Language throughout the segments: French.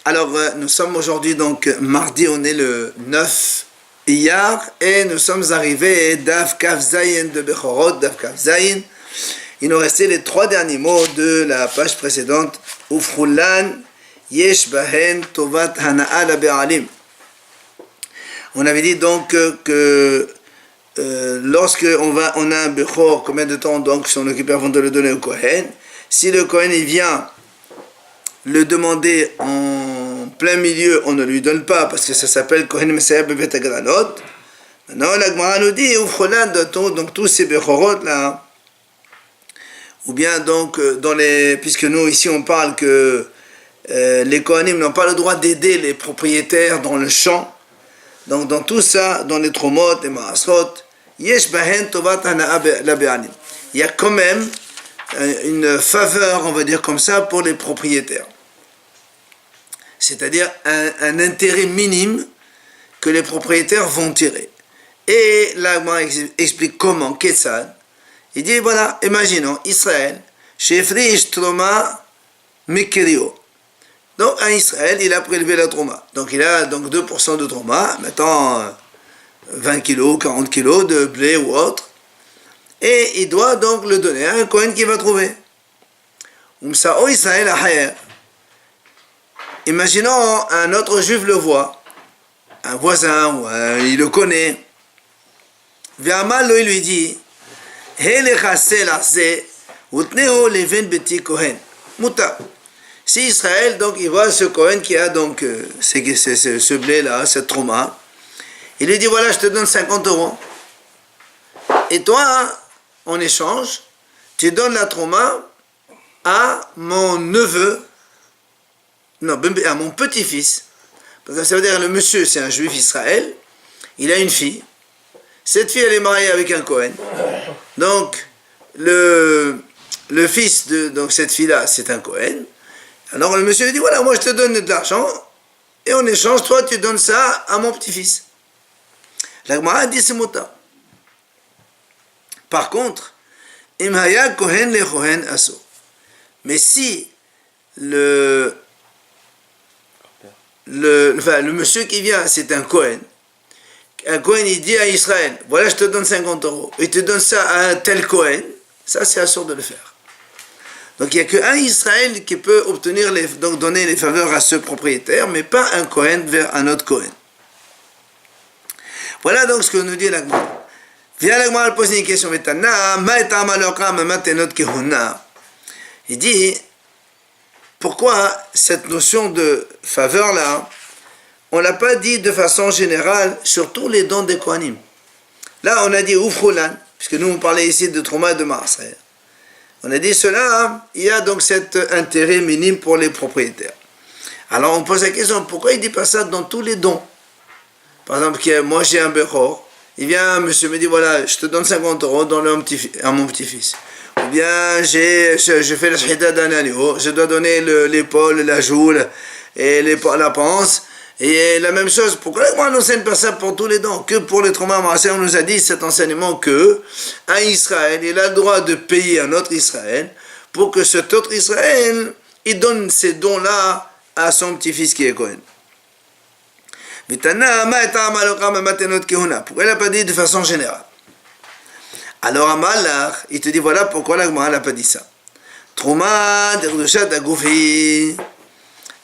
Alors, nous sommes aujourd'hui donc mardi, on est le 9 Iyar et nous sommes arrivés Daf Kaf Zayin de Bechorot, Daf Kaf Zayin. Il nous restait les 3 derniers mots de la page précédente. Ufrulan Yesh Bahen Tovat Hana'a la Be'alim. On avait dit donc que lorsque on a un Bechor, combien de temps donc s'en occuper avant de le donner au Kohen? Si le Kohen il vient le demander en plein milieu, on ne lui donne pas parce que ça s'appelle Kohen Mesayah Bevet Agranot. Maintenant la Gemara nous dit Ufrolan, donc tous ces Bechorot là, ou bien donc puisque nous ici on parle que les Kohanim n'ont pas le droit d'aider les propriétaires dans le champ. Donc dans tout ça, dans les tromot, les maasrot, yesh bahen tovat hana'a la be'alim. Il y a quand même une faveur, on va dire comme ça, pour les propriétaires. C'est-à-dire un intérêt minime que les propriétaires vont tirer. Et là, on explique comment, Ketsad. Il dit, voilà, imaginons, Israël, Shefrish Troma Mekerio. Donc, à Israël, il a prélevé la Troma. Donc, il a donc 2% de Troma, maintenant 20 kg, 40 kg de blé ou autre. Et il doit donc le donner à un Kohen qui va trouver. Umsa'o Israël Ahayer. Imaginons un autre juif le voit, un voisin, ou il le connaît. Ve'amal lo, il lui dit, Helechasel Arze, Utneo Leven Beti Kohen. Muta. Si Israël, donc, il voit ce Kohen qui a donc ce blé-là, cette trauma, il lui dit, voilà, je te donne 50 €. Et toi, en échange, tu donnes la trauma à mon neveu, non, à mon petit-fils. Parce que ça veut dire, le monsieur, c'est un juif Israël, il a une fille. Cette fille, elle est mariée avec un Kohen. Donc, le fils de donc, cette fille-là, c'est un Kohen. Alors le monsieur dit, voilà, moi je te donne de l'argent, et en échange, toi tu donnes ça à mon petit-fils. La Gemara dit c'est mota. Par contre, imhaya kohen le kohen aso. Mais si le monsieur qui vient, c'est un Kohen il dit à Israël, voilà je te donne 50 €, et te donne ça à un tel Kohen, ça c'est assuré de le faire. Donc il n'y a qu'un Israël qui peut donc donner les faveurs à ce propriétaire, mais pas un Kohen vers un autre Kohen. Voilà donc ce que nous dit la Gemara. Viens la Gemara poser une question maintenant. Il dit, pourquoi cette notion de faveur là, on ne l'a pas dit de façon générale sur tous les dons des Kohanim. Là on a dit Ufrulan, puisque nous on parlait ici de Trouma et de Maaser. On a dit cela, il y a donc cet intérêt minime pour les propriétaires. Alors on pose la question, pourquoi il ne dit pas ça dans tous les dons? Par exemple, moi j'ai un Bechor, il vient, un monsieur me dit, voilà, je te donne 50 €, donne-le à mon petit-fils. Ou bien, je fais la shahida d'un agneau, je dois donner l'épaule, la joue, et la panse, et la même chose. Pourquoi on n'enseigne pas ça pour tous les dons? Que pour les traumas marseillais, on nous a dit cet enseignement que un Israël, il a le droit de payer un autre Israël pour que cet autre Israël, il donne ces dons-là à son petit-fils qui est Kohen. Pourquoi il n'a pas dit de façon générale? Alors Amalach, il te dit voilà pourquoi la Gemara n'a pas dit ça. Trouma de Kedushat Agoufi.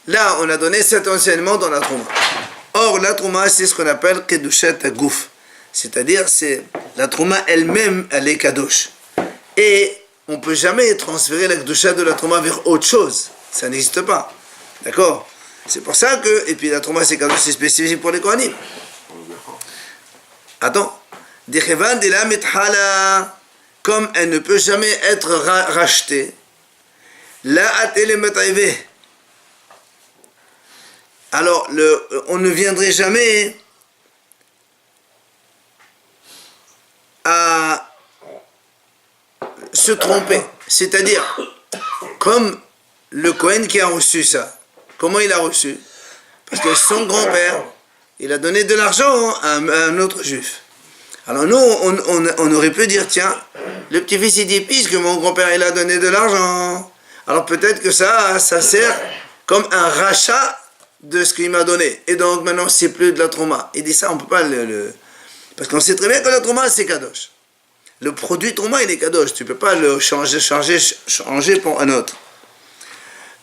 Là, on a donné cet enseignement dans la Trouma. Or, la Trouma, c'est ce qu'on appelle Kedushat Agouf. C'est-à-dire, c'est la Trouma elle-même, elle est Kadosh. Et on ne peut jamais transférer la Kedusha de la Trouma vers autre chose. Ça n'existe pas. D'accord? C'est pour ça que, et puis la Trouma, c'est Kadosh, c'est spécifique pour les Kohanim. Attends. Comme elle ne peut jamais être rachetée, la atele metaivé. Alors, on ne viendrait jamais à se tromper. C'est-à-dire, comme le Kohen qui a reçu ça, comment il a reçu? Parce que son grand-père, il a donné de l'argent à un autre juif. Alors nous, on aurait pu dire, tiens, le petit-fils il dit, puisque mon grand-père il a donné de l'argent, alors peut-être que ça sert comme un rachat de ce qu'il m'a donné. Et donc maintenant, c'est plus de la trauma. Il dit ça, on ne peut pas parce qu'on sait très bien que la trauma, c'est kadosh. Le produit trauma, il est kadosh. Tu ne peux pas le changer pour un autre.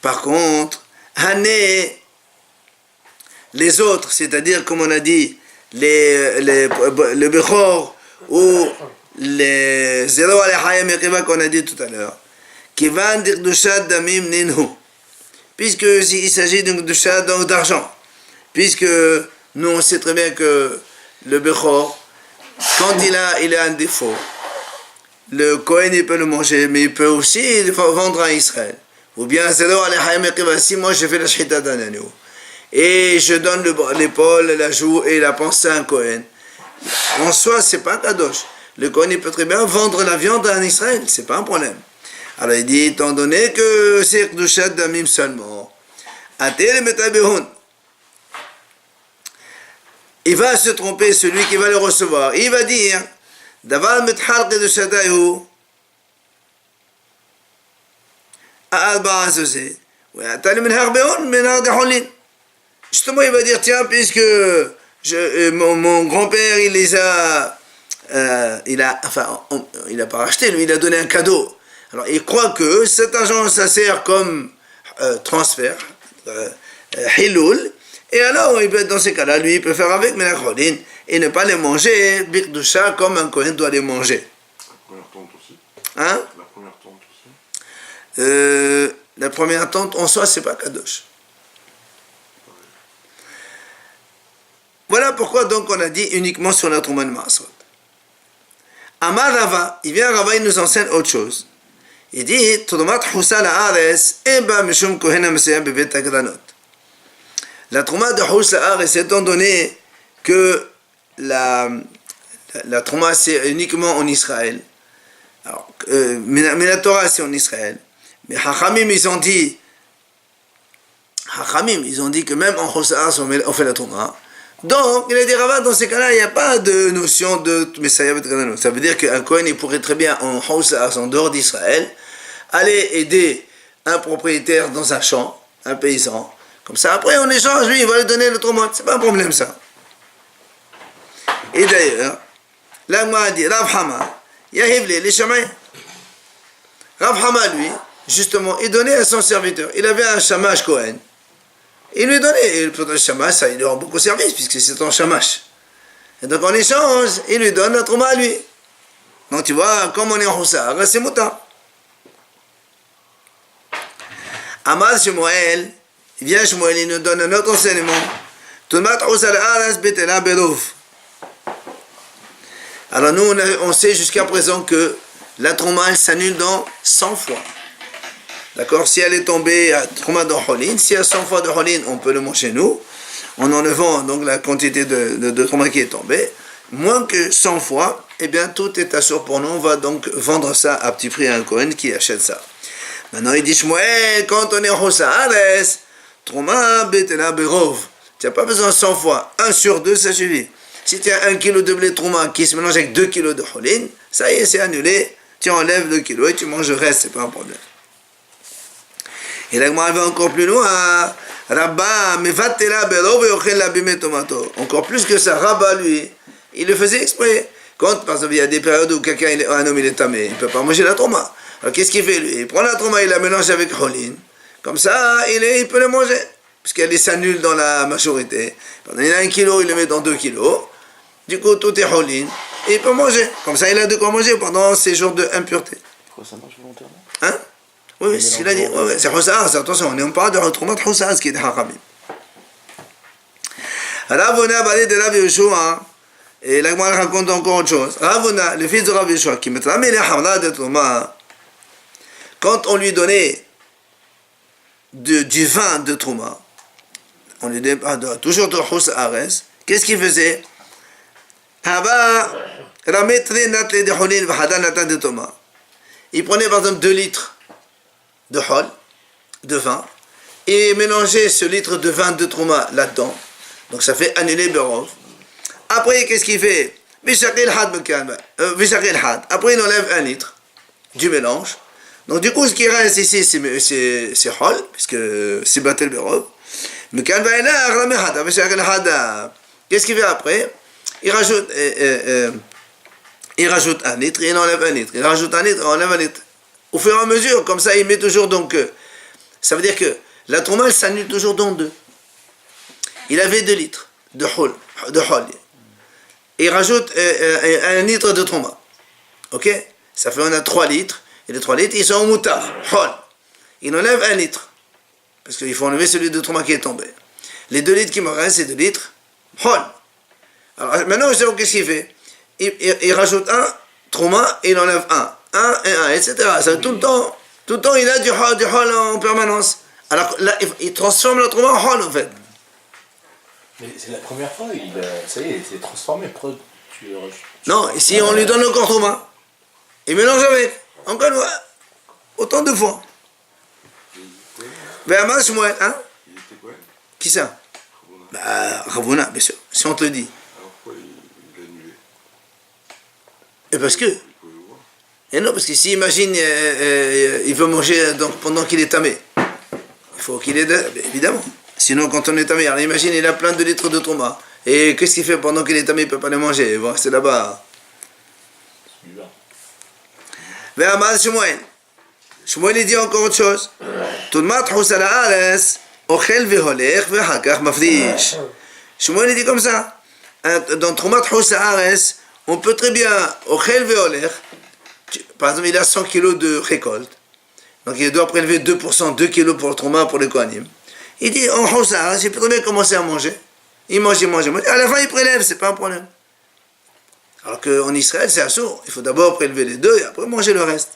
Par contre, Hané, les autres, c'est-à-dire, comme on a dit, le Bechor ou les Zero Alechayim Yekiva qu'on a dit tout à l'heure, Kivan Dirkdushat Damim Ninhu, puisqu'il s'agit d'une Kdushat d'argent, puisque nous on sait très bien que le Bechor, quand il a un défaut, le Kohen il peut le manger, mais il peut aussi le vendre à Israël. Ou bien Zero Alechayim Yekiva, si moi je fais la Shchita d'un agneau, et je donne l'épaule, la joue et la pensée à un Kohen. En soi, c'est pas un kadosh. Le Kohen il peut très bien vendre la viande en Israël, c'est pas un problème. Alors il dit, étant donné que c'est Kdushat Damim seulement, il va se tromper, celui qui va le recevoir. Il va dire, Davar Methal Kdushatayhu, A'alba Azozé, justement, il va dire, tiens, puisque mon grand-père, il a pas racheté, lui, il a donné un cadeau. Alors, il croit que cet argent, ça sert comme transfert, hiloul, et alors, il peut être dans ces cas-là, lui, il peut faire avec Menacholin et ne pas les manger, Birkdusha, comme un Kohen doit les manger. La première tente aussi. Hein? La première tente aussi. La première tente, en soi, c'est pas kadosh. Voilà pourquoi donc on a dit uniquement sur la Trouma de Maasot. Amar Rava, il vient Rava, il nous enseigne autre chose. Il dit, Trouma Husa la'ares, eba mishum kohen ha'meseyah bevet ha'granot. La Trouma de Husa la'ares, étant donné que la Trouma c'est uniquement en Israël, alors, mais la Torah c'est en Israël, mais Hachamim ils ont dit que même en Husa la'ares on fait la Trouma. Donc, il a dit Rava, dans ces cas-là, il n'y a pas de notion de Messiah Bet-Gananot. Ça veut dire qu'un Kohen, il pourrait très bien, en Houssas, en dehors d'Israël, aller aider un propriétaire dans un champ, un paysan. Comme ça, après, en échange, lui, il va lui donner le tromot. C'est pas un problème, ça. Et d'ailleurs, l'Agma a dit, Rav Hama, Yahivli, les chamay. Rav Hama, lui, justement, il donnait à son serviteur. Il avait un chamash Kohen. Il lui donnait, et le chamash, ça il lui rend beaucoup service, puisque c'est un chamash. Et donc en échange, il lui donne la trouma à lui. Donc tu vois, comme on est en Houssar, c'est mouta. Amad Shmuel, il vient Shmuel, il nous donne un autre enseignement. Tumat Houssar Aras Betela Berouf. Alors nous, on sait jusqu'à présent que la trouma, elle s'annule dans 100 fois. D'accord? Si elle est tombée à Trouma de Holin, si à 100 fois de Holin, on peut le manger nous, en enlevant donc la quantité de Trouma qui est tombée, moins que 100 fois, eh bien tout est assur pour nous, on va donc vendre ça à petit prix à un Kohen qui achète ça. Maintenant il dit Shmuel, quand on est en Hossa Ares, Trouma Betela Berov, tu n'as pas besoin de 100 fois, 1 sur 2 ça suffit. Si tu as 1 kg de blé Trouma qui se mélange avec 2 kg de Holin, ça y est, c'est annulé, tu enlèves 2 kg et tu manges le reste, c'est pas un problème. Et là, on va encore plus loin. Rabba, encore plus que ça, Rabba, lui, il le faisait exprès. Quand, par exemple, il y a des périodes où un homme il est tamé, il ne peut pas manger la trauma. Alors qu'est-ce qu'il fait, lui? Il prend la trauma, il la mélange avec Holin. Comme ça, il peut le manger. Puisqu'elle s'annule dans la majorité. Quand il a 1 kilo, il le met dans 2 kilos. Du coup, tout est Holin. Et il peut manger. Comme ça, il a de quoi manger pendant ces jours d'impureté. Quoi, ça marche volontairement? Hein? Oui, c'est ce qu'il a dit. Oui, c'est Houssas, attention, on parle de Trouma de Houssas qui est Hachamim. Ravuna parlait de Rav Yeshua, et la Gemara raconte encore autre chose. Ravuna, le fils de Rav Yeshua, qui mettra les Hamra de Trouma, quand on lui donnait du vin de Trouma, on lui donnait toujours de Houssas, qu'est-ce qu'il faisait? Il prenait par exemple 2 litres de hol, de vin, et mélanger ce litre de vin de Trouma là-dedans. Donc ça fait annuler Berov. Après, qu'est-ce qu'il fait? Après, il enlève 1 litre du mélange. Donc du coup, ce qui reste ici, c'est hol, puisque c'est battel Berov. Qu'est-ce qu'il fait après? Il rajoute un litre et il enlève un litre. Il rajoute un litre et il enlève un litre. Au fur et à mesure, comme ça, il met toujours donc... ça veut dire que la trouma, elle s'annule toujours dans deux. Il avait 2 litres de hol. Et il rajoute un litre de trouma. Ok? Ça fait on a 3 litres. Et les 3 litres, ils sont au moutard. Hol. Il enlève 1 litre. Parce qu'il faut enlever celui de trouma qui est tombé. Les 2 litres qui me restent, c'est 2 litres. Hol. Alors maintenant, je sais qu'est-ce qu'il fait. Il rajoute un trouma et il enlève un, etc. Ça, tout le temps, il a du hol en permanence. Alors là, il transforme le trouma en hol en fait. Mais c'est la première fois, ça y est, c'est transformé. Non, ici on lui donne le corps trouma. Il mélange avec. Encore une fois. Autant de fois. Ben, Shmuel, hein? Il était quoi? Qui ça? Bah, Ravuna, bien sûr. Si on te le dit. Alors pourquoi il a annulé? Et parce que. Il pouvait le voir. Et non, parce que si imagine, il veut manger donc, pendant qu'il est tamé. Il faut qu'il ait. Évidemment. Sinon, quand on est tamé, alors imagine, il a plein de litres de trauma. Et qu'est-ce qu'il fait pendant qu'il est tamé? Il ne peut pas les manger. Il va rester là-bas. Ve'amad Shmuel. Shmuel, il dit encore autre chose. Tulmat husal haaretz, ochel veholech ve'hakach mafrish. Shmuel, il dit comme ça. Dans Trumat husal haaretz, on peut très bien, ochel veholech, par exemple, il a 100 kilos de récolte. Donc il doit prélever 2%, 2 kilos pour le trauma, pour le kohanim. Il dit, en husal haaretz, il peut très bien commencer à manger. Il mange. À la fin, il prélève, c'est pas un problème. Alors qu'en Israël, c'est assourd. Il faut d'abord prélever les 2 et après manger le reste.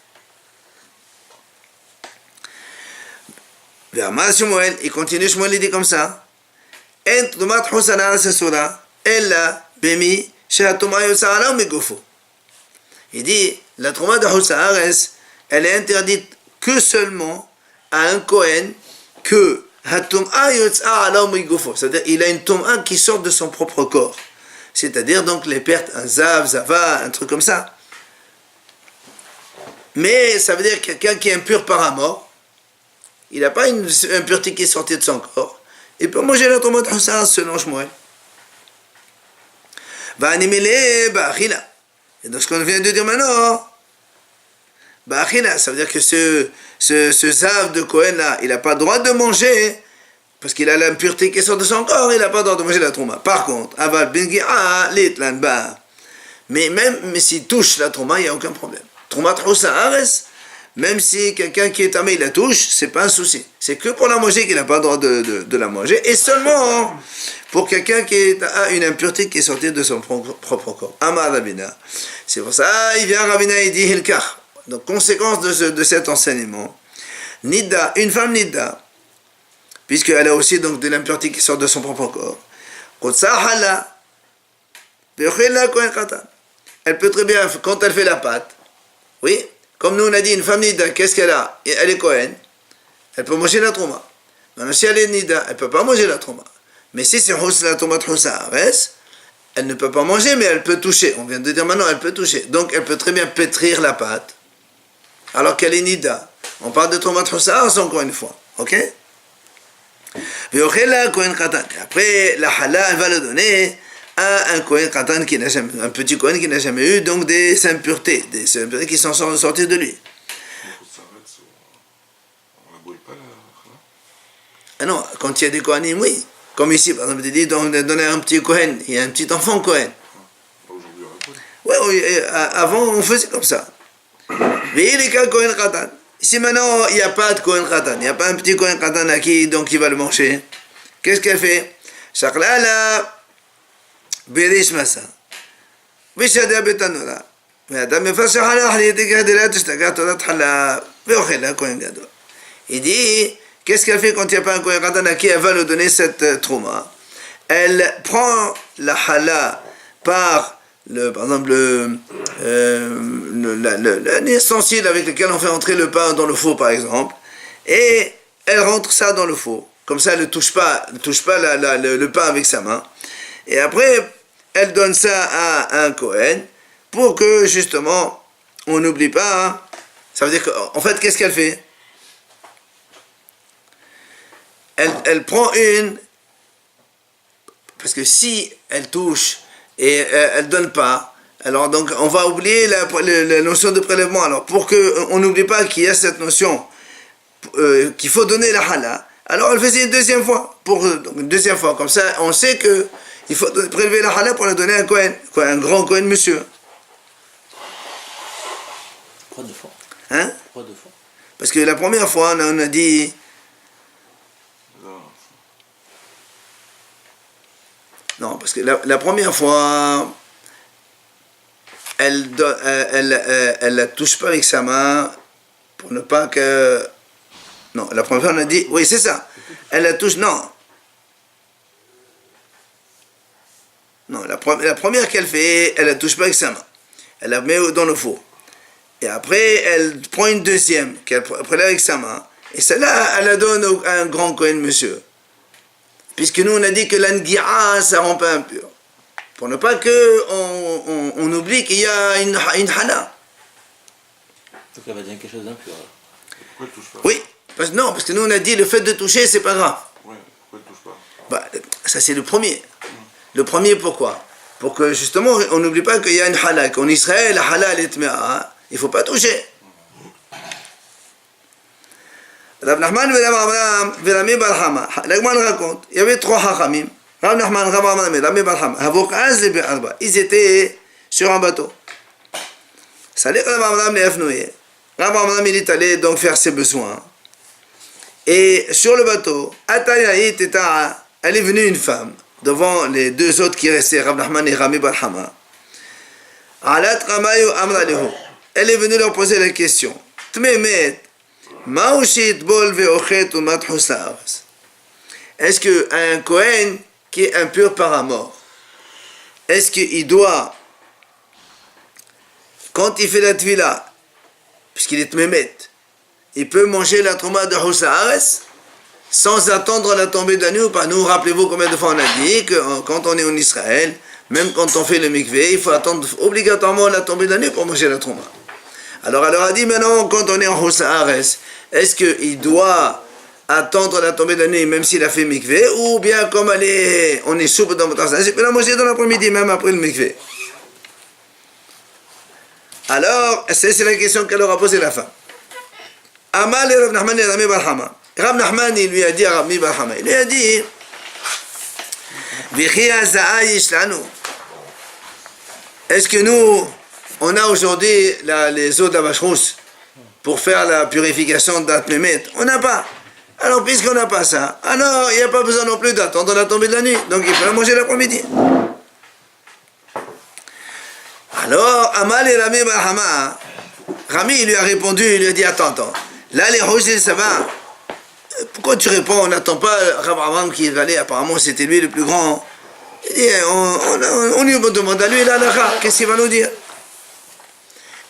Ve'amad Shmuel, il continue, Shmuel, il dit comme ça. En tumat husal haaretz asura, ella bemi shehatuma yotza alav migufo. Il dit, la trouma de husal haaretz, elle est interdite que seulement à un Kohen que hatum'a yotza alav migufo. C'est-à-dire, il a une touma qui sort de son propre corps. C'est-à-dire donc les pertes, un zav, zava, un truc comme ça. Mais ça veut dire quelqu'un qui est impur par un mort, il n'a pas une impureté qui est sortie de son corps. Il peut manger la tomate husal selon Shmuel. Et donc ce qu'on vient de dire maintenant, ça veut dire que ce zav de Kohen là, il n'a pas le droit de manger. Parce qu'il a l'impureté qui sort de son corps, il n'a pas le droit de manger la trouma. Par contre, mais même s'il touche la trouma, il n'y a aucun problème. Trouma husal haaretz, même si quelqu'un qui est tamé, il la touche, c'est pas un souci. C'est que pour la manger qu'il n'a pas le droit de la manger, et seulement pour quelqu'un qui a une impureté qui est sortie de son propre corps. Amar Rabina. C'est pour ça, il vient Rabina, il dit Hilkach. Donc, conséquence de cet enseignement, Nidda, une femme Nidda, puisqu'elle a aussi donc de l'impureté qui sort de son propre corps. Elle peut très bien, quand elle fait la pâte, oui, comme nous on a dit, une femme nida, qu'est-ce qu'elle a? Elle est Kohen, elle peut manger la trouma. Maintenant, si elle est nida, elle ne peut pas manger la trouma. Mais si c'est la trouma husal haaretz, elle ne peut pas manger, mais elle peut toucher. On vient de dire maintenant, elle peut toucher. Donc elle peut très bien pétrir la pâte, alors qu'elle est nida. On parle de trouma husal haaretz encore une fois, ok? Après, la hala, elle va le donner à un Kohen Katan qui n'a jamais, un petit Kohen qui n'a jamais eu donc des impuretés qui sont sorties de lui. On la boit pas là. Ah non, quand il y a des Kohanim, oui. Comme ici, par exemple, il dit donner un petit Kohen, il y a un petit enfant Kohen. Aujourd'hui, on la boit. Oui, avant on faisait comme ça. Mais il est qu'un Kohen Katan. Ici maintenant, il n'y a pas de Kohen Katan, il n'y a pas un petit Kohen Katan à qui donc il va le manger. Qu'est-ce qu'elle fait? Shaklala. بيريش مسا بيشهد بتنورا هذا مفسح على أهليتك هذه لا تشتكى تطحل بيوخيلا كوين جدو. Il dit, qu'est-ce qu'elle fait quand il n'y a pas un Kohen Katan à qui elle va lui donner cette trouma? Elle prend la hala par exemple l'ustensile avec lequel on fait entrer le pain dans le four par exemple, et elle rentre ça dans le four. Comme ça elle ne touche pas le pain avec sa main. Et après, elle donne ça à un Kohen pour que, justement, on n'oublie pas. Hein. Ça veut dire qu'en fait, qu'est-ce qu'elle fait? elle prend une, parce que si elle touche et elle donne pas, alors donc on va oublier la notion de prélèvement. Alors pour qu'on n'oublie pas qu'il y a cette notion qu'il faut donner la hala, alors elle faisait une deuxième fois, donc une deuxième fois, comme ça on sait que il faut prélever la hala pour la donner à un Kohen, un grand Kohen monsieur. Pourquoi deux fois? Hein? Pourquoi deux fois? Parce que la première fois on a dit, non, parce que la première fois elle la touche pas avec sa main pour ne pas que... Non, la première fois on a dit, oui c'est ça, elle la touche, non, la première qu'elle fait, elle la touche pas avec sa main, elle la met dans le four, et après elle prend une deuxième qu'elle prélève avec sa main, et celle-là elle la donne à un grand Kohen monsieur, puisque nous on a dit que l'angi'a ça rend pas impur, pour ne pas que on oublie qu'il y a une hala. Donc elle va dire quelque chose d'impur. Pourquoi elle touche pas? Oui, parce que nous on a dit le fait de toucher c'est pas grave. Ouais, pourquoi elle touche pas? Bah, ça c'est le premier. Le premier pourquoi? Pour que justement on n'oublie pas qu'il y a une hala, qu'en Israël la hala elle est tmea, il faut pas toucher. Rav Nachman et Rav Abraham et Rami bar Hama, l'Agman raconte, il y avait trois hachamim, Rav Nachman, Rav Abraham et Rami bar Hama, ils étaient sur un bateau. Salih Rav Abraham les Afnouye. Rav Abraham il est allé donc faire ses besoins. Et sur le bateau, elle est venue une femme devant les deux autres qui restaient, Rav Nachman et Rami bar Hama. Elle est venue leur poser la question. Est-ce qu'un Kohen qui est impur par un mort, est-ce qu'il doit, quand il fait la tvila, puisqu'il est tmémet, il peut manger la trouma de Houssaares sans attendre la tombée de la nuit ou pas? Nous, rappelez-vous combien de fois on a dit que quand on est en Israël, même quand on fait le mikvé, il faut attendre obligatoirement la tombée de la nuit pour manger la trouma. Alors elle leur a dit maintenant, quand on est en Houssaares, est-ce qu'il doit attendre la tombée de la nuit même s'il a fait mikvé, ou bien comme on est souple dans votre instant, il peut la manger dans l'après-midi même après le mikvé? Alors, c'est la question qu'elle leur a posée la femme. Amal et Rav Nachman et Rami bar Hama. Rav Nachman, il lui a dit à Rami bar Hama, il lui a dit, est-ce que nous, on a aujourd'hui les eaux d'Avachrous pour faire la purification d'Atmémet? On n'a pas. Alors, puisqu'on n'a pas ça, alors il n'y a pas besoin non plus d'attendre la tombée de la nuit. Donc, il faut la manger l'après-midi. Alors, Amal et Rami bar Hama, Rami, il lui a répondu, il lui a dit, attends. Là, les Houssils, ça va. Pourquoi tu réponds? On n'attend pas Rav Abraham qui est allé, apparemment c'était lui le plus grand. Il dit, on lui demande à lui, là, qu'est-ce qu'il va nous dire?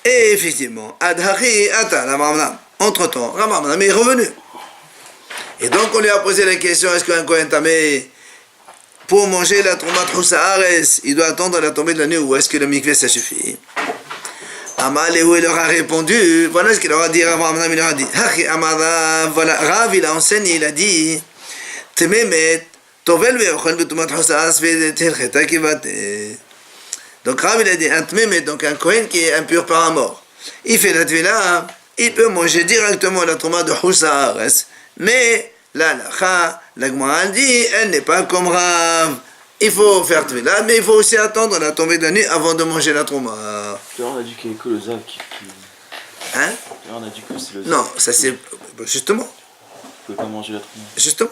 Et effectivement, Adhachi Ata, Rav Abraham, entre-temps, Rav Abraham est revenu. Et donc on lui a posé la question, est-ce qu'un Kohen Tamé, pour manger la Troumat Houssaares, il doit attendre la tombée de la nuit, ou est-ce que le mikvé ça suffit? Amalehou il leur a répondu, voilà ce qu'il leur a dit, Rav Abraham il leur a dit, voilà, Rav il a enseigné, il a dit, Tememet, Tovel ve'ochel betumat Houssaares ve'telcheta kivate. Donc Rav il a dit, un Tememet, donc un Kohen qui est impur par un mort, il fait la tvila, il peut manger directement la Troumat de Houssaares, mais la Gemara dit, elle n'est pas comme Rav. Il faut faire tvila, mais il faut aussi attendre la tombée de la nuit avant de manger la trouma. On a dit qu'il n'y a que le zav qui... Hein? On a dit que c'est le zav. Non, ça c'est... Justement. Vous ne pouvez pas manger la trouma. Justement.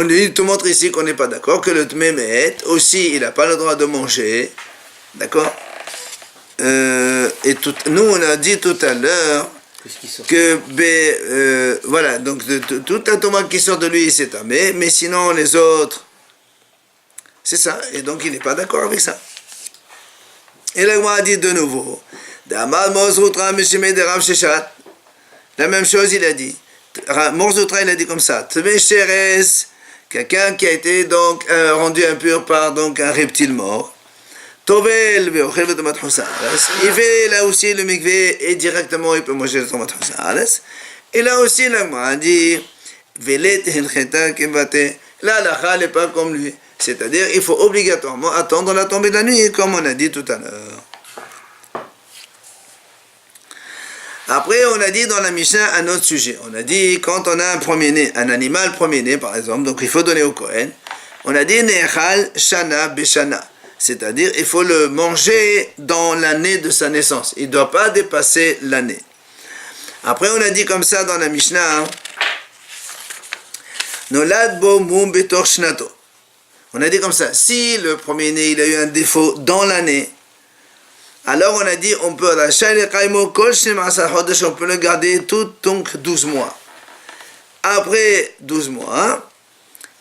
Il te montre ici qu'on n'est pas d'accord, que le tmémet, aussi, il n'a pas le droit de manger. D'accord? Nous, on a dit tout à l'heure que... voilà, donc toute la tomate qui sort de lui, c'est tamé, mais sinon les autres... C'est ça, et donc il n'est pas d'accord avec ça. Et là, on a dit de nouveau, la même chose, il a dit. Morzoutra, il a dit comme ça, quelqu'un qui a été donc rendu impur par donc un reptile mort. Tovel, il fait là aussi le mikvé et directement il peut manger le tomat. Et là aussi, là, on a dit, Velet hilcheta kebate. La halakha n'est pas comme lui. C'est-à-dire, il faut obligatoirement attendre la tombée de la nuit, comme on a dit tout à l'heure. Après, on a dit dans la Mishnah un autre sujet. On a dit, quand on a un premier-né, un animal premier-né, par exemple, donc il faut donner au Kohen, on a dit, Nechal Shana Beshana. C'est-à-dire, il faut le manger dans l'année de sa naissance. Il ne doit pas dépasser l'année. Après, on a dit comme ça dans la Mishnah, Nolad bo mum betor shnato. On a dit comme ça, si le premier-né, il a eu un défaut dans l'année, alors on a dit, on peut le garder tout, donc 12 mois. Après 12 mois,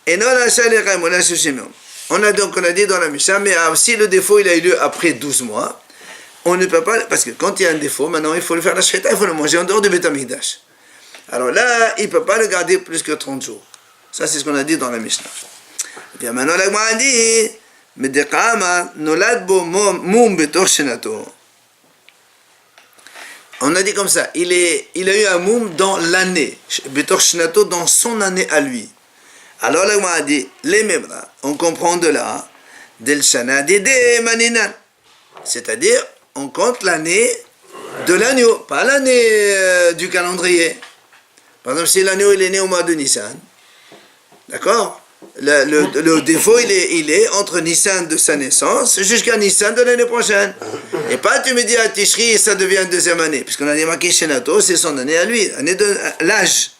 et non on a dit dans la Mishnah, mais si le défaut il a eu lieu après 12 mois, on ne peut pas, parce que quand il y a un défaut, maintenant il faut le faire la shrita, il faut le manger en dehors du Beit HaMikdash. Alors là, il ne peut pas le garder plus que 30 jours. Ça, c'est ce qu'on a dit dans la Mishnah. Et bien maintenant, la Gemara a dit, on a dit comme ça, il a eu un moum dans l'année, betor shnato, dans son année à lui. Alors la Gemara a dit, les membres, on comprend de là, del shana dede maninan, c'est-à-dire, on compte l'année de l'agneau, pas l'année du calendrier. Par exemple, si l'agneau il est né au mois de Nissan, d'accord? Le défaut, il est entre Nissan de sa naissance jusqu'à Nissan de l'année prochaine. Et pas tu me dis à Tishri, ça devient deuxième année. Puisqu'on a dit marqué Shenato, c'est son année à lui, année de l'âge.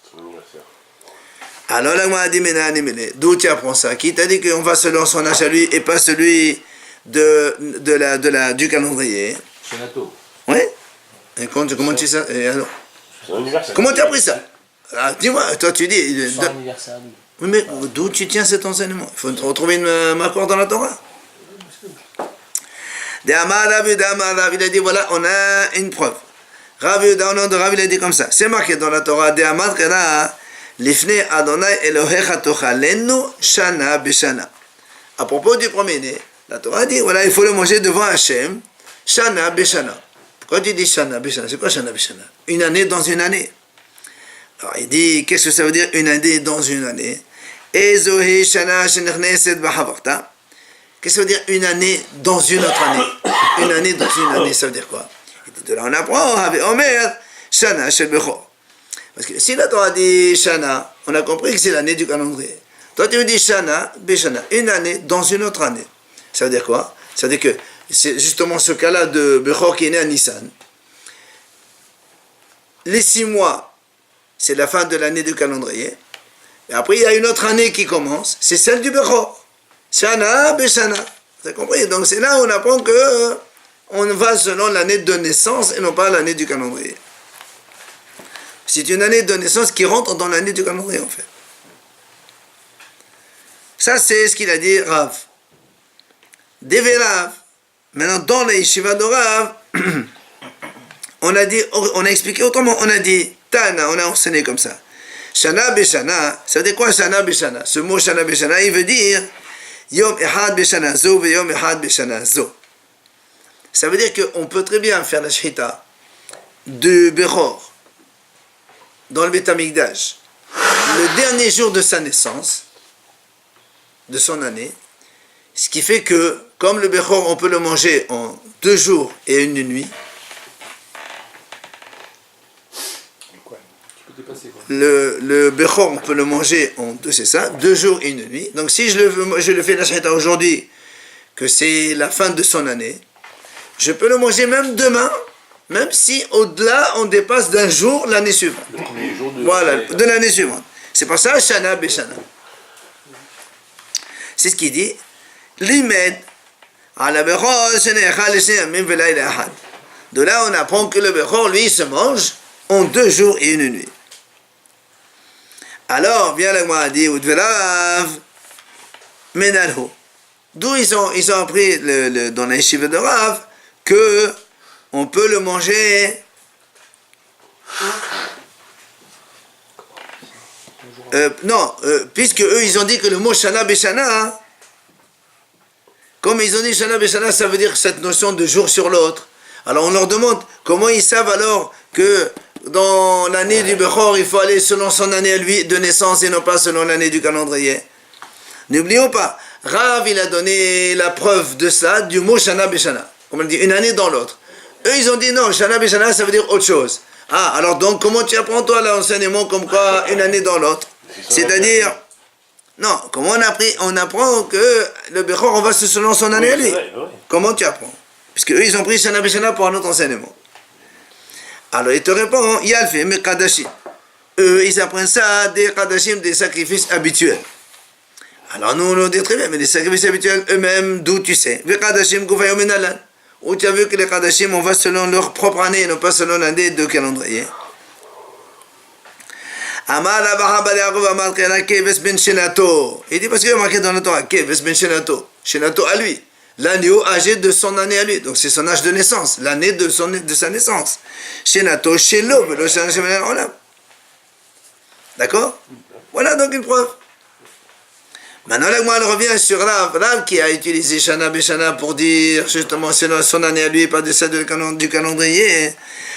Alors là, moi, dit d'où tu apprends ça? Qui t'a dit qu'on va selon son âge à lui et pas celui du calendrier? Shenato. Oui. Et comment tu sais ça? Et alors comment tu as appris ça? Ah, dis-moi, toi tu dis. Son anniversaire à lui. Oui, mais d'où tu tiens cet enseignement? Il faut retrouver une accord dans la Torah. Il a dit voilà, on a une preuve. Rav Yehuda, au nom de Rav, il a dit comme ça. C'est marqué dans la Torah. À propos du premier-né, la Torah dit voilà, il faut le manger devant Hachem, Shana Beshana. Pourquoi tu dis Shana Beshana? C'est quoi Shana Beshana? Une année dans une année. Alors il dit, qu'est-ce que ça veut dire une année dans une année? Qu'est-ce que ça veut dire une année dans une autre année? Une année dans une année, ça veut dire quoi? De là on apprend, Omer, Shana Shel Bechor. Parce que si la Torah dit Shana, on a compris que c'est l'année du calendrier. Toi tu me dis Shana, Beshana, une année dans une autre année. Ça veut dire quoi? Ça veut dire que c'est justement ce cas-là de Bechor qui est né à Nissan. Les 6 mois, c'est la fin de l'année du calendrier. Et après, il y a une autre année qui commence, c'est celle du Bechor. Shana, Beshana. Vous avez compris? Donc c'est là où on apprend que on va selon l'année de naissance et non pas l'année du calendrier. C'est une année de naissance qui rentre dans l'année du calendrier, en fait. Ça, c'est ce qu'il a dit Rav. Deve Rav. Maintenant, dans les yeshiva de Rav, on a expliqué autrement. On a dit, Tana, on a enseigné comme ça. Shana Beshana, ça veut dire quoi Shana Beshana? Ce mot Shana Beshana, il veut dire Yom Echad Beshana Zo ve Yom Echad Beshana Zo. Ça veut dire qu'on peut très bien faire la shrita de Bechor dans le Beit HaMikdash le dernier jour de sa naissance, de son année, ce qui fait que, comme le Bechor, on peut le manger en 2 jours et 1 nuit. Le Bechor, on peut le manger en 2 jours et 1 nuit. Donc si je le fais la shrita aujourd'hui, que c'est la fin de son année, je peux le manger même demain, même si au-delà on dépasse d'un jour l'année suivante. Voilà, de l'année suivante. C'est pour ça Shana Beshana. C'est ce qu'il dit. Limed ala Bechor shenechal sheyamim velayla echad. De là on apprend que le Bechor, lui, se mange en 2 jours et 1 nuit. Alors, vient la Gemara dit, Udverav Menalho. D'où ils ont appris dans la yeshiva de Rav que on peut le manger puisque eux ils ont dit que le mot Shana Beshana, comme ils ont dit Shana Beshana, ça veut dire cette notion de jour sur l'autre. Alors on leur demande comment ils savent alors que dans l'année du Bechor, il faut aller selon son année à lui de naissance et non pas selon l'année du calendrier. N'oublions pas, Rav, il a donné la preuve de ça, du mot Shana Beshana. Comme on dit, une année dans l'autre. Eux, ils ont dit non, Shana Beshana, ça veut dire autre chose. Ah, alors donc, comment tu apprends toi l'enseignement comme quoi une année dans l'autre? C'est-à-dire, non, comment on a appris? On apprend que le Bechor, on va selon son année à lui. Comment tu apprends? Puisque eux, ils ont pris Shana Beshana pour un autre enseignement. Alors, il te répond, Yalfi, mais Kadashim. Eux, ils apprennent ça des Kadashim, des sacrifices habituels. Alors, nous, on dit très bien, mais les sacrifices habituels eux-mêmes, d'où tu sais? Les Kadashim, Goufayomenalan. Où tu as vu que les Kadashim, on va selon leur propre année, et non pas selon l'année de calendrier. Amar Abraham ben Yaakov Amar Kena Keves ben Shenato. Il dit parce qu'il y a marqué dans la Torah, Keves ben Shenato. Shenato à lui. L'agneau âgé de son année à lui. Donc c'est son âge de naissance, l'année de sa naissance. Shenato, Shelo, Velo Shana Shemenan Olam. D'accord? Voilà donc une preuve. Maintenant, là, moi, elle revient sur Rav qui a utilisé Shana Beshana pour dire justement c'est son année à lui, pas de celle du calendrier.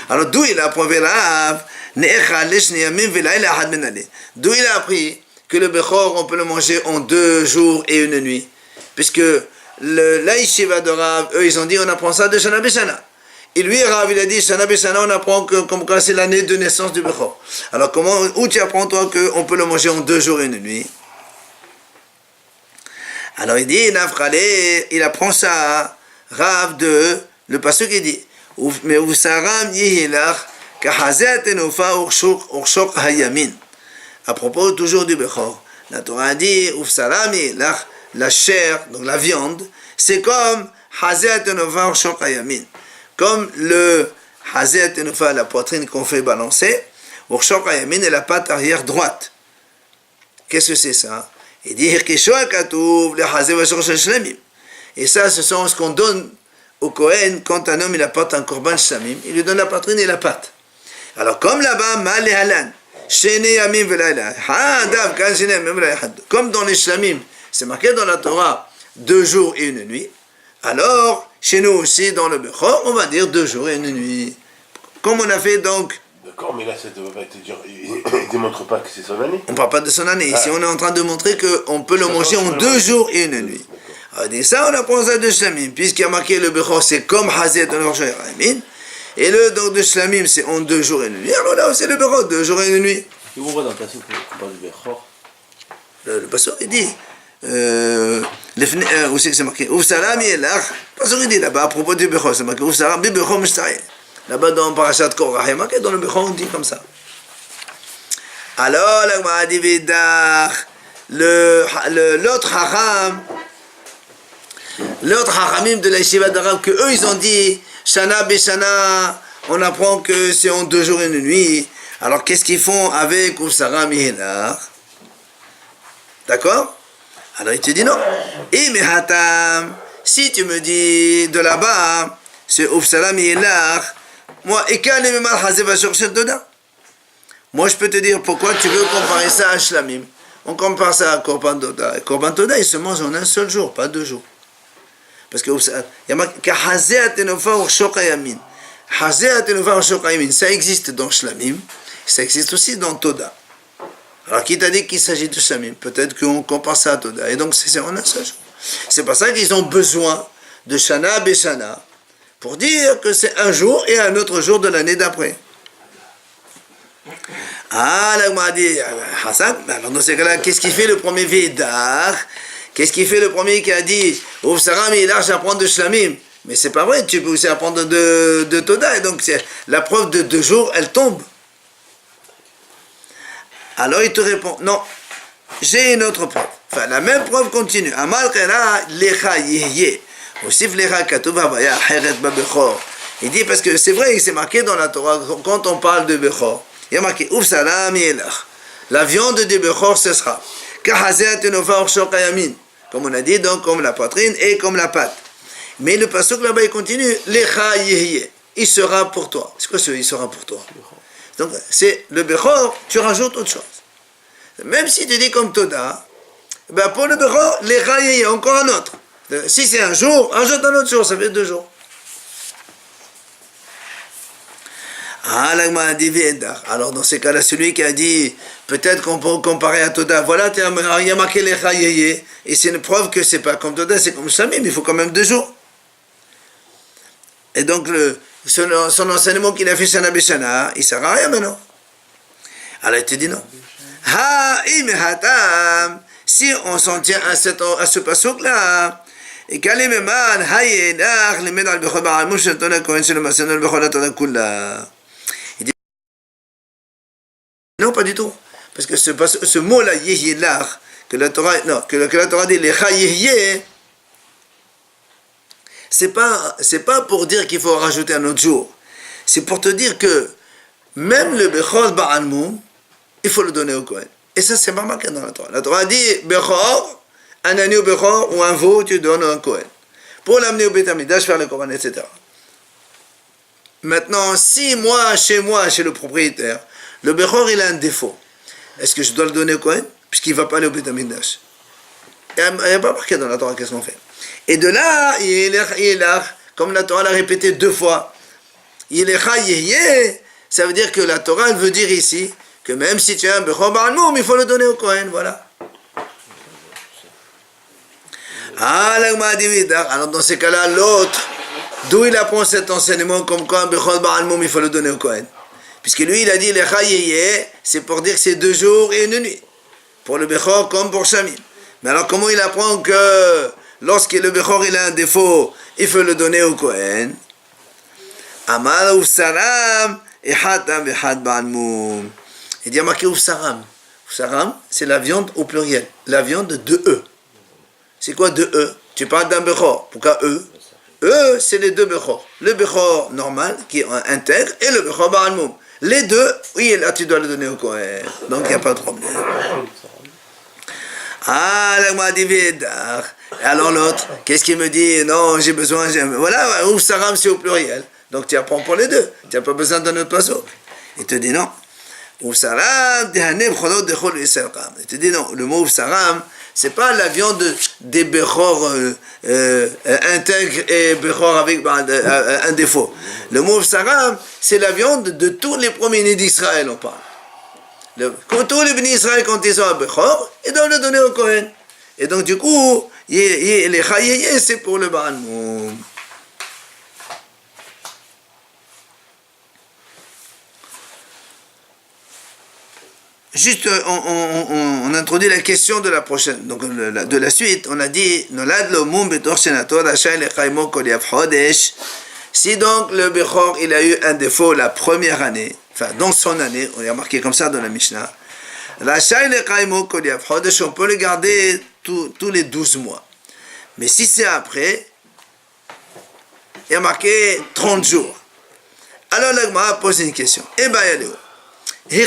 Alors, d'où il a prouvé Rav? D'où il a appris que le Bechor, on peut le manger en 2 jours et 1 nuit. Puisque l'Aïshiva de Rav, eux, ils ont dit on apprend ça de Shana Beshana. Et lui, Rav, il a dit Shana Beshana, on apprend que comme quoi c'est l'année de naissance du Bechor. Alors, où tu apprends toi qu'on peut le manger en 2 jours et 1 nuit? Alors il dit, il apprend ça, Rav de, le passage qui dit, mais Usaram yihilach, kahazet enofa urshok hayamin. À propos toujours du Bechor, la Torah dit, Usaram yihilach, la chair, donc la viande, c'est comme hazet enofa urshok hayamin. Comme le hazet enofa, la poitrine qu'on fait balancer, urshok hayamin est la patte arrière droite. Qu'est-ce que c'est ça? Il dit, et ça, ce sont ce qu'on donne au Kohen quand un homme il apporte un korban shlamim, il lui donne la poitrine et la patte. Alors, comme là-bas, comme dans les shlamim, c'est marqué dans la Torah 2 jours et 1 nuit, alors, chez nous aussi, dans le Bechor, on va dire 2 jours et 1 nuit. Comme on a fait donc. D'accord, mais là, ça ne va te dire, il ne démontre pas que c'est son année. On ne parle pas de son année. Ici, on est en train de montrer qu'on peut le manger en 2 jours et 1 nuit. Alors, et ça, on apprend ça de Shlamim, puisqu'il y a marqué le Bechor, c'est comme Hazet en Orshah Ramin. Et le donc de Shlamim, c'est en 2 jours et 1 nuit. Alors là, c'est le Bechor, 2 jours et 1 nuit. Et on voit dans le passage qu'on parle du Bechor. Le passage, il dit, où c'est que c'est marqué? Oufsalam yelach. Le passage, il dit là-bas, à propos du Bechor, c'est marqué Oufsalam bi Bechor Mishta'el. Là-bas dans Parashat Korach, il y a marqué dans le Bechor, on dit comme ça. Alors, la Gemara dit Vidach, l'autre Hachamim de la Yeshiva d'Arav, que eux ils ont dit Shana Beshana, on apprend que c'est en 2 jours et 1 nuit. Alors qu'est-ce qu'ils font avec Oufsaram Yehelach? D'accord? Alors il te dit non. Et Mehatam, si tu me dis de là-bas, c'est Oufsaram Yehelach, moi, moi, je peux te dire pourquoi tu veux comparer ça à Shlamim. On compare ça à Korban Toda. Korban Toda, il se mange en 1 seul jour, pas 2 jours. Parce que ça existe dans Shlamim, ça existe aussi dans Toda. Alors, qui t'a dit qu'il s'agit de Shlamim? Peut-être qu'on compare ça à Toda. Et donc, c'est en 1 seul jour. C'est pour ça qu'ils ont besoin de Shana Beshana, pour dire que c'est un jour et un autre jour de l'année d'après. Ah, là, on m'a dit, Hassan, alors dans ces cas-là, qu'est-ce qu'il fait le premier Védar? Qu'est-ce qu'il fait le premier qui a dit, Ouf Saram, il est large à apprendre de Shlamim? Mais c'est pas vrai, tu peux aussi apprendre de Toda, et donc la preuve de 2 jours, elle tombe. Alors il te répond, non, j'ai une autre preuve. Enfin, la même preuve continue. Amal Kera, Lecha Yehye. Il dit parce que c'est vrai que c'est marqué dans la Torah quand on parle de Bechor. Il y a marqué Ouf Salam Yelach. La viande de Bechor ce sera. Comme on a dit, donc comme la poitrine et comme la patte. Mais le pasuk là-bas il continue Lecha Yehye. Il sera pour toi. C'est quoi ce il sera pour toi? Donc c'est le Bechor, tu rajoutes autre chose. Même si tu dis comme Toda, ben pour le Bechor, Lecha Yehye, encore un autre. Si c'est un jour, ajoute un autre jour, ça fait 2 jours. Ah, l'Agma a dit Védar. Alors, dans ces cas-là, celui qui a dit, peut-être qu'on peut comparer à Toda, voilà, il y a marqué les Chayeye, et c'est une preuve que c'est pas comme Toda, c'est comme Shamim, il faut quand même 2 jours. Et donc, son enseignement qu'il a fait Shana Beshana, il ne sert à rien maintenant. Alors, il te dit non. Si on s'en tient à ce passouk-là, et Kalimeman, Hayedach, les Medal Bechobar, Mouchet Toda, Kohen Shelo Masenol, Bechola Toda Kula. Non, pas du tout. Parce que ce mot-là, Yehilach, que la Torah dit, les Chayeye, c'est pas pour dire qu'il faut rajouter un autre jour. C'est pour te dire que même le Bechor Ba'al Mum, il faut le donner au Kohen. Et ça, c'est pas marqué dans la Torah. La Torah dit, Bechor, un agneau Bechor ou un veau, tu donnes à un Kohen. Pour l'amener au Beth Amikdash, faire le Korban, etc. Maintenant, si chez le propriétaire, le Bechor, il a un défaut, est-ce que je dois le donner au Kohen? Puisqu'il ne va pas aller au Beth Amikdash. Il n'y a pas marqué dans la Torah qu'est-ce qu'on fait. Et de là, il est là, comme la Torah l'a répété 2 fois, il est chayeye, ça veut dire que la Torah elle veut dire ici que même si tu as un Bechor Ba'al Mum, il faut le donner au Kohen, voilà. Ah, l'Agma dit Vidar. Alors dans ces cas-là, l'autre, d'où il apprend cet enseignement comme quoi un Bechor Ba'al Mum, il faut le donner au Kohen? Puisque lui, il a dit les chayeye, c'est pour dire que c'est 2 jours et 1 nuit. Pour le Bechor comme pour Shamim. Mais alors comment il apprend que lorsque le Bechor il a un défaut, il faut le donner au Kohen? Amal Ufsaram et Hatam et Had Ba'al Mum. Il dit à marqué Ufsaram. Ufsaram, c'est la viande au pluriel. La viande de E. C'est quoi de E? Tu parles d'un Bechor. Pourquoi E? E, c'est les 2 Bechor. Le Bechor normal, qui est intègre, et le Bechor Ba'al Mum. Les 2, oui, là tu dois le donner au Kohen. Donc il n'y a pas de problème. Ah, l'Agma dit Védar. Alors l'autre, qu'est-ce qu'il me dit? Non, j'ai besoin, voilà, ou Saram c'est au pluriel. Donc tu apprends pour les 2. Tu n'as pas besoin d'un autre passeau. Il te dit non. Ou Saram, il te dit non. Le mot Saram, c'est pas la viande des Bechor intègres et Bechor avec un défaut. Le mot Saram, c'est la viande de tous les premiers-nés d'Israël, on parle. Quand tous les bénis Israël, quand ils ont un Bechor, ils doivent le donner au Kohen. Et donc, du coup, les Chayeye, c'est pour le Ba'al Mum. Juste, on introduit la question de la prochaine, donc de la suite. On a dit, Nolad lo mum betor shenato rachai lechaimo kol yav chodesh. Si donc le Bechor, il a eu un défaut la première année, enfin dans son année, on a marqué comme ça dans la Mishnah, rachai lechaimo kol yav chodesh, on peut le garder tous les 12 mois. Mais si c'est après, il y a marqué 30 jours. Alors l'Agma a posé une question. Eh bien, il y a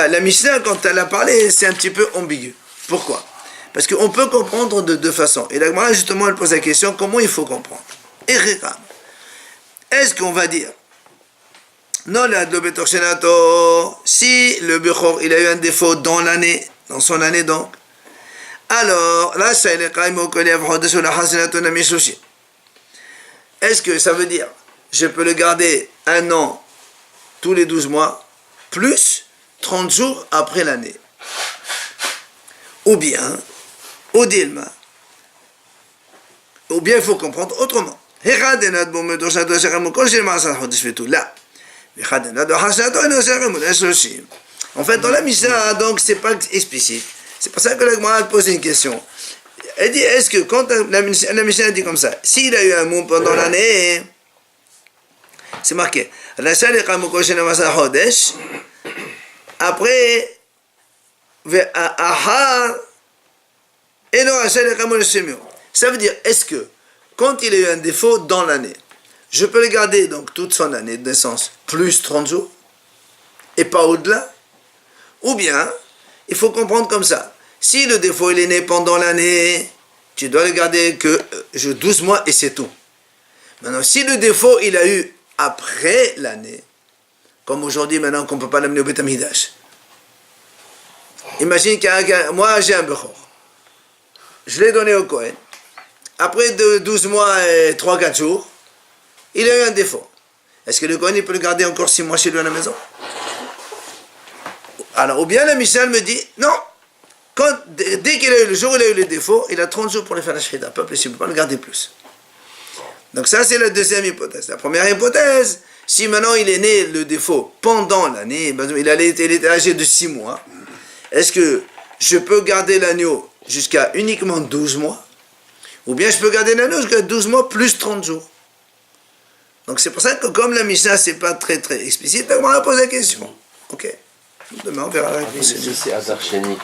la Mishnah, quand elle a parlé, c'est un petit peu ambigu. Pourquoi? Parce qu'on peut comprendre de 2 façons. Et la Gemara, justement, elle pose la question, comment il faut comprendre? Est-ce qu'on va dire, non, si le Bechor, il a eu un défaut dans l'année, dans son année donc, alors, là, est-ce que ça veut dire, je peux le garder 1 an, tous les 12 mois, plus 30 jours après l'année? Ou bien, au Dilma, ou bien il faut comprendre autrement. Là, en fait, dans la Mishnah, donc, c'est pas explicite. C'est pour ça que la Gemara a posé une question. Elle dit, est-ce que quand la Mishnah dit comme ça, s'il a eu un moum pendant l'année, c'est marqué, après, ça veut dire, est-ce que quand il a eu un défaut dans l'année, je peux le garder donc toute son année de naissance plus 30 jours et pas au-delà? Ou bien, il faut comprendre comme ça. Si le défaut il est né pendant l'année, tu dois le garder que 12 mois et c'est tout. Maintenant, si le défaut il a eu après l'année, comme aujourd'hui maintenant qu'on ne peut pas l'amener au Beth Amikdash. Imagine moi j'ai un Bechor. Je l'ai donné au Kohen. Après 12 mois et 3-4 jours, il a eu un défaut. Est-ce que le Kohen il peut le garder encore 6 mois chez lui à la maison? Alors, ou bien la Mishnah me dit, non, dès qu'il a eu le jour où il a eu le défaut, il a 30 jours pour le faire la shrita, pas plus, il ne peut pas le garder plus. Donc ça, c'est la deuxième hypothèse. La première hypothèse, si maintenant il est né le défaut pendant l'année, il était âgé de 6 mois, est-ce que je peux garder l'agneau jusqu'à uniquement 12 mois? Ou bien je peux garder l'agneau jusqu'à 12 mois plus 30 jours? Donc c'est pour ça que comme la Mishnah, c'est pas très très explicite, on va poser la question. Ok. Demain, on verra la réponse. Si c'est Hadar Sheni,